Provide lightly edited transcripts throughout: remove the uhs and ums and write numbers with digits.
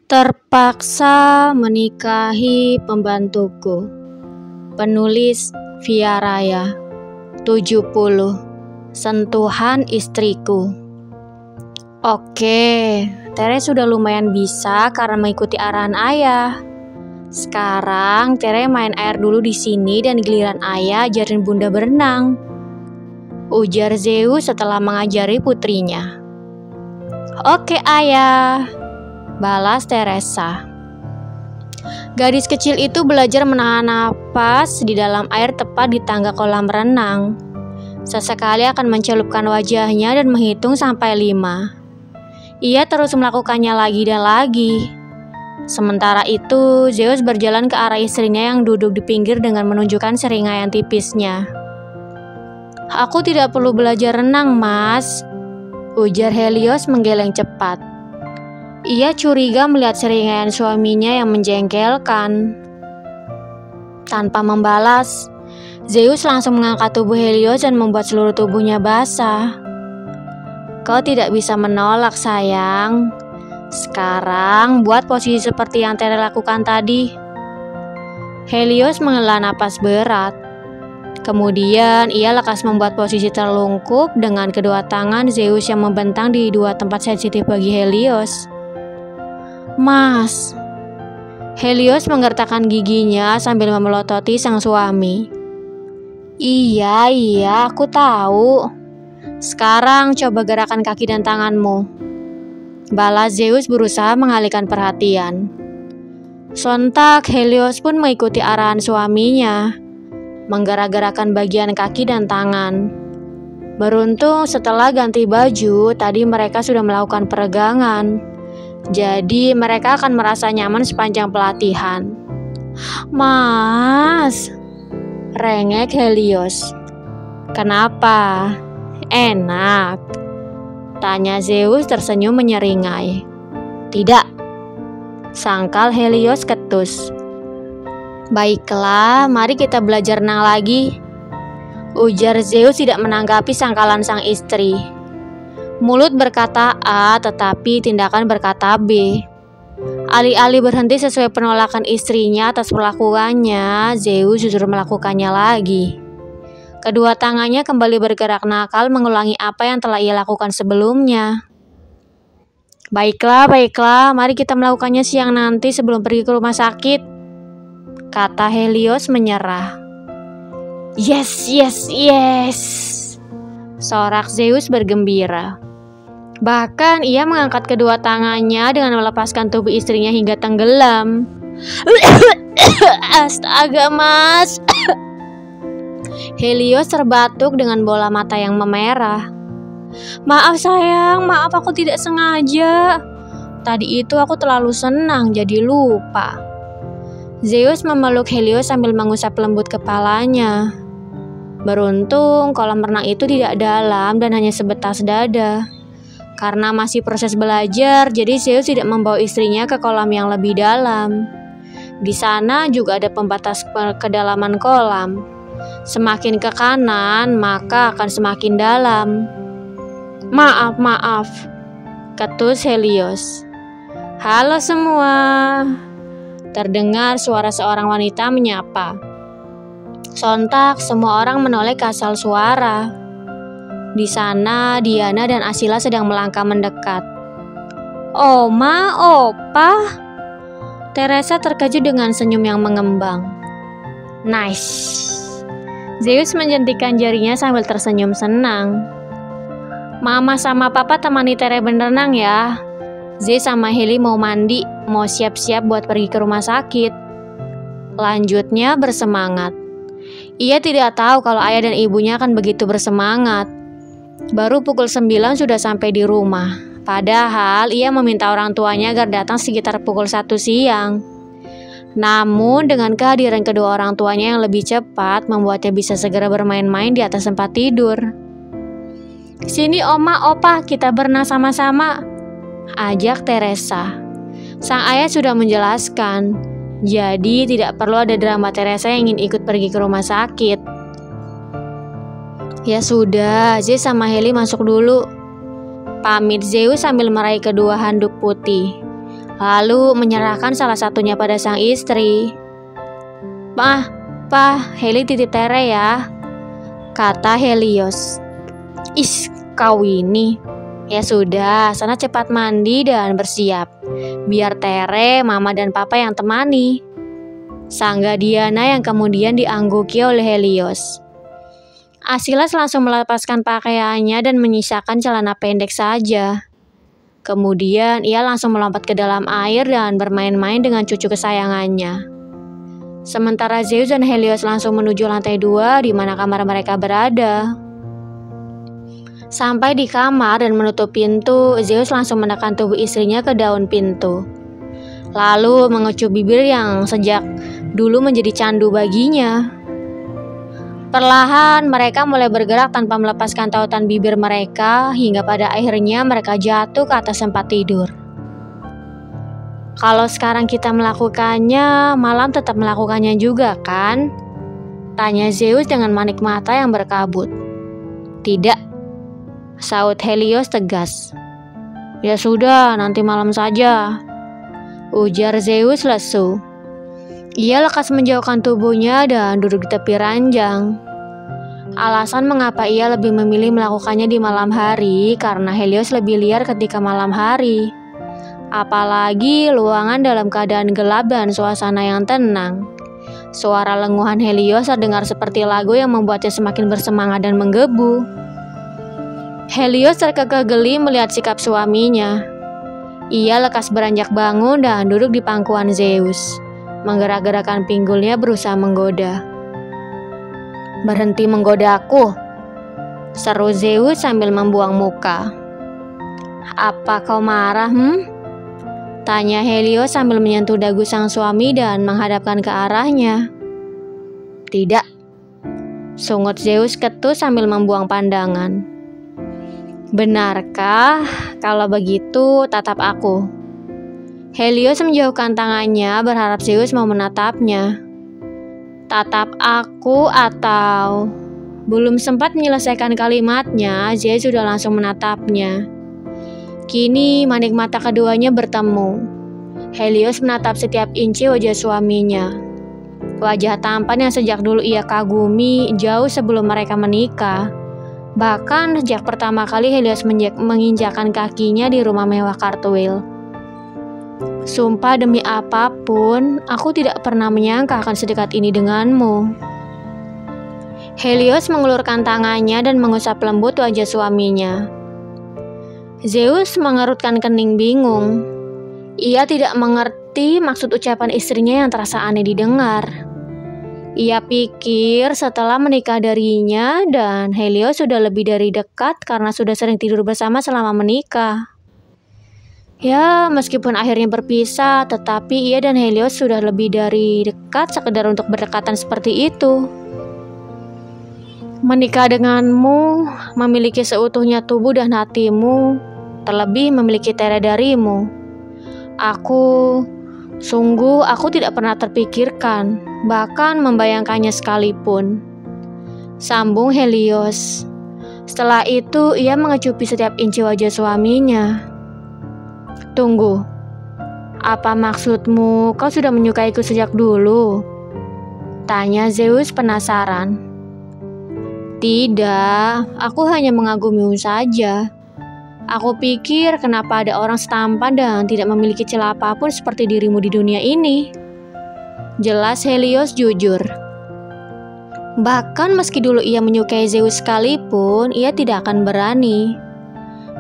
Terpaksa menikahi pembantuku. Penulis Via Raya. 70. Sentuhan istriku. Oke, Tere sudah lumayan bisa karena mengikuti arahan ayah. Sekarang Tere main air dulu di sini dan giliran ayah ajarin bunda berenang, ujar Zeus setelah mengajari putrinya. Oke ayah, balas Teresa. Gadis kecil itu belajar menahan napas di dalam air tepat di tangga kolam renang. Sesekali akan mencelupkan wajahnya dan menghitung sampai 5. Ia terus melakukannya lagi dan lagi. Sementara itu, Zeus berjalan ke arah istrinya yang duduk di pinggir dengan menunjukkan seringaian tipisnya. Aku tidak perlu belajar renang, Mas, ujar Helios menggeleng cepat. Ia curiga melihat seringaian suaminya yang menjengkelkan. Tanpa membalas, Zeus langsung mengangkat tubuh Helios dan membuat seluruh tubuhnya basah. Kau tidak bisa menolak, sayang. Sekarang buat posisi seperti yang Tere lakukan tadi. Helios menghela napas berat. Kemudian ia lekas membuat posisi terlungkup dengan kedua tangan Zeus yang membentang di dua tempat sensitif bagi Helios. Mas, Helios menggertakkan giginya sambil memelototi sang suami. Iya, aku tahu. Sekarang coba gerakan kaki dan tanganmu, balas Zeus berusaha mengalihkan perhatian. Sontak Helios pun mengikuti arahan suaminya, menggerak-gerakan bagian kaki dan tangan. Beruntung setelah ganti baju, tadi mereka sudah melakukan peregangan. Jadi mereka akan merasa nyaman sepanjang pelatihan. Mas, rengek Helios. Kenapa? Enak, tanya Zeus tersenyum menyeringai. Tidak, sangkal Helios ketus. Baiklah, mari kita belajar renang lagi, ujar Zeus tidak menanggapi sangkalan sang istri. Mulut berkata A, tetapi tindakan berkata B. Alih-alih berhenti sesuai penolakan istrinya atas perlakuannya, Zeus justru melakukannya lagi. Kedua tangannya kembali bergerak nakal mengulangi apa yang telah ia lakukan sebelumnya. Baiklah, mari kita melakukannya siang nanti sebelum pergi ke rumah sakit, kata Helios menyerah. Yes, sorak Zeus bergembira. Bahkan ia mengangkat kedua tangannya dengan melepaskan tubuh istrinya hingga tenggelam. Astaga, Mas. Helios terbatuk dengan bola mata yang memerah. Maaf sayang, maaf aku tidak sengaja. Tadi itu aku terlalu senang jadi lupa. Zeus memeluk Helios sambil mengusap lembut kepalanya. Beruntung kolam renang itu tidak dalam dan hanya sebatas dada. Karena masih proses belajar, jadi Zeus tidak membawa istrinya ke kolam yang lebih dalam. Di sana juga ada pembatas kedalaman kolam. Semakin ke kanan, maka akan semakin dalam. Maaf, ketus Helios. Halo semua, terdengar suara seorang wanita menyapa. Sontak semua orang menoleh ke asal suara. Di sana Diana dan Asila sedang melangkah mendekat. Oma, Opa, Teresa terkejut dengan senyum yang mengembang. Nice. Zeus menjentikan jarinya sambil tersenyum senang. Mama sama Papa temani Tere berenang ya. Zeus sama Heli mau mandi, mau siap-siap buat pergi ke rumah sakit. Lanjutnya bersemangat. Ia tidak tahu kalau ayah dan ibunya akan begitu bersemangat. Baru pukul 9 sudah sampai di rumah. Padahal ia meminta orang tuanya agar datang sekitar pukul 1 siang. Namun dengan kehadiran kedua orang tuanya yang lebih cepat membuatnya bisa segera bermain-main di atas tempat tidur. Sini Oma, Opa, kita berenang sama-sama, ajak Teresa. Sang ayah sudah menjelaskan, jadi tidak perlu ada drama Teresa yang ingin ikut pergi ke rumah sakit. Ya sudah, Zeus sama Heli masuk dulu, pamit Zeus sambil meraih kedua handuk putih. lalu menyerahkan salah satunya pada sang istri. "Pa, Heli titip Tere ya," kata Helios. "Is, kau ini. Ya sudah, sana cepat mandi dan bersiap. Biar Tere, Mama dan Papa yang temani," sangga Diana yang kemudian diangguki oleh Helios. Asilas langsung melepaskan pakaiannya dan menyisakan celana pendek saja. Kemudian ia langsung melompat ke dalam air dan bermain-main dengan cucu kesayangannya. Sementara Zeus dan Helios langsung menuju lantai 2 di mana kamar mereka berada. Sampai di kamar dan menutup pintu, Zeus langsung menekan tubuh istrinya ke daun pintu. Lalu mengecup bibir yang sejak dulu menjadi candu baginya. Perlahan mereka mulai bergerak tanpa melepaskan tautan bibir mereka hingga pada akhirnya mereka jatuh ke atas tempat tidur. "Kalau sekarang kita melakukannya, malam tetap melakukannya juga kan?" tanya Zeus dengan manik mata yang berkabut. "Tidak," saut Helios tegas. "Ya sudah, nanti malam saja," ujar Zeus lesu. Ia lekas menjauhkan tubuhnya dan duduk di tepi ranjang. Alasan mengapa ia lebih memilih melakukannya di malam hari karena Helios lebih liar ketika malam hari. Apalagi ruangan dalam keadaan gelap dan suasana yang tenang. Suara lenguhan Helios terdengar seperti lagu yang membuatnya semakin bersemangat dan menggebu. Helios terkekeh geli melihat sikap suaminya. Ia lekas beranjak bangun dan duduk di pangkuan Zeus. Menggerak-gerakkan pinggulnya berusaha menggoda. "Berhenti menggoda aku," seru Zeus sambil membuang muka. "Apa kau marah, tanya Helios sambil menyentuh dagu sang suami dan menghadapkan ke arahnya. "Tidak," sungut Zeus ketus sambil membuang pandangan. "Benarkah? Kalau begitu, tatap aku." Helios menjauhkan tangannya berharap Zeus mau menatapnya. "Tatap aku atau..." Belum sempat menyelesaikan kalimatnya, Zeus sudah langsung menatapnya. Kini manik mata keduanya bertemu. Helios menatap setiap inci wajah suaminya. Wajah tampan yang sejak dulu ia kagumi jauh sebelum mereka menikah. Bahkan sejak pertama kali Helios menginjakkan kakinya di rumah mewah Cartwheel. "Sumpah demi apapun, aku tidak pernah menyangka akan sedekat ini denganmu." Helios mengulurkan tangannya dan mengusap lembut wajah suaminya. Zeus mengerutkan kening bingung. Ia tidak mengerti maksud ucapan istrinya yang terasa aneh didengar. Ia pikir setelah menikah darinya dan Helios sudah lebih dari dekat karena sudah sering tidur bersama selama menikah. Ya, meskipun akhirnya berpisah, tetapi ia dan Helios sudah lebih dari dekat sekedar untuk berdekatan seperti itu. "Menikah denganmu, memiliki seutuhnya tubuh dan hatimu, terlebih memiliki Tere darimu. Aku tidak pernah terpikirkan, bahkan membayangkannya sekalipun," sambung Helios. Setelah itu ia mengecupi setiap inci wajah suaminya. "Tunggu, apa maksudmu? Kau sudah menyukaiku sejak dulu?" tanya Zeus penasaran. "Tidak, aku hanya mengagumimu saja. Aku pikir kenapa ada orang setampan dan tidak memiliki celah apapun seperti dirimu di dunia ini," jelas Helios jujur. Bahkan meski dulu ia menyukai Zeus sekalipun, ia tidak akan berani.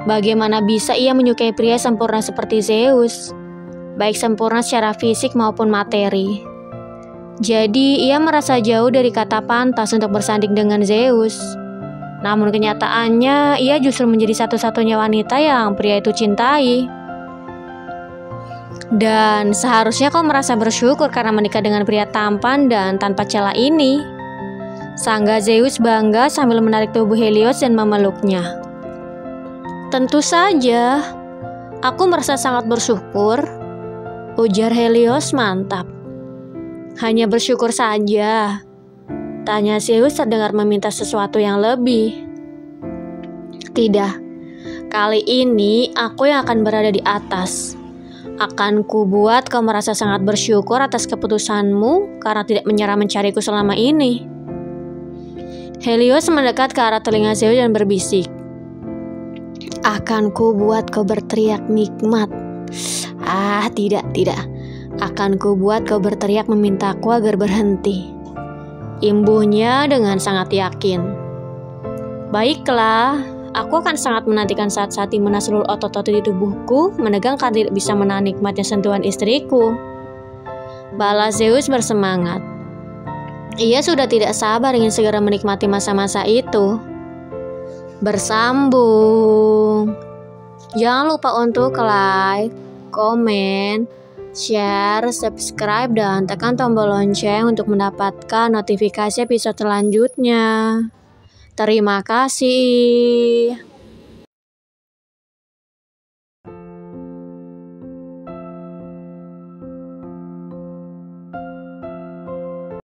Bagaimana bisa ia menyukai pria sempurna seperti Zeus, baik sempurna secara fisik maupun materi. Jadi ia merasa jauh dari kata pantas untuk bersanding dengan Zeus. Namun kenyataannya ia justru menjadi satu-satunya wanita yang pria itu cintai. Dan seharusnya kau merasa bersyukur karena menikah dengan pria tampan dan tanpa celah ini, sangga Zeus bangga sambil menarik tubuh Helios dan memeluknya. "Tentu saja, aku merasa sangat bersyukur," ujar Helios mantap. "Hanya bersyukur saja?" tanya Zeus terdengar meminta sesuatu yang lebih. "Tidak, kali ini aku yang akan berada di atas. Akan kubuat kau merasa sangat bersyukur atas keputusanmu karena tidak menyerah mencariku selama ini. Helios mendekat ke arah telinga Zeus dan berbisik. Akan kubuat kau berteriak nikmat. Tidak. Akan kubuat kau berteriak memintaku agar berhenti. Imbuhnya dengan sangat yakin. Baiklah, aku akan sangat menantikan saat-saat di mana seluruh otot-otot di tubuhku menegangkan tidak bisa menahan nikmatnya sentuhan istriku. Balas Zeus bersemangat. Ia sudah tidak sabar ingin segera menikmati masa-masa itu. Bersambung. Jangan lupa untuk like, komen, share, subscribe, dan tekan tombol lonceng untuk mendapatkan notifikasi episode selanjutnya. Terima kasih.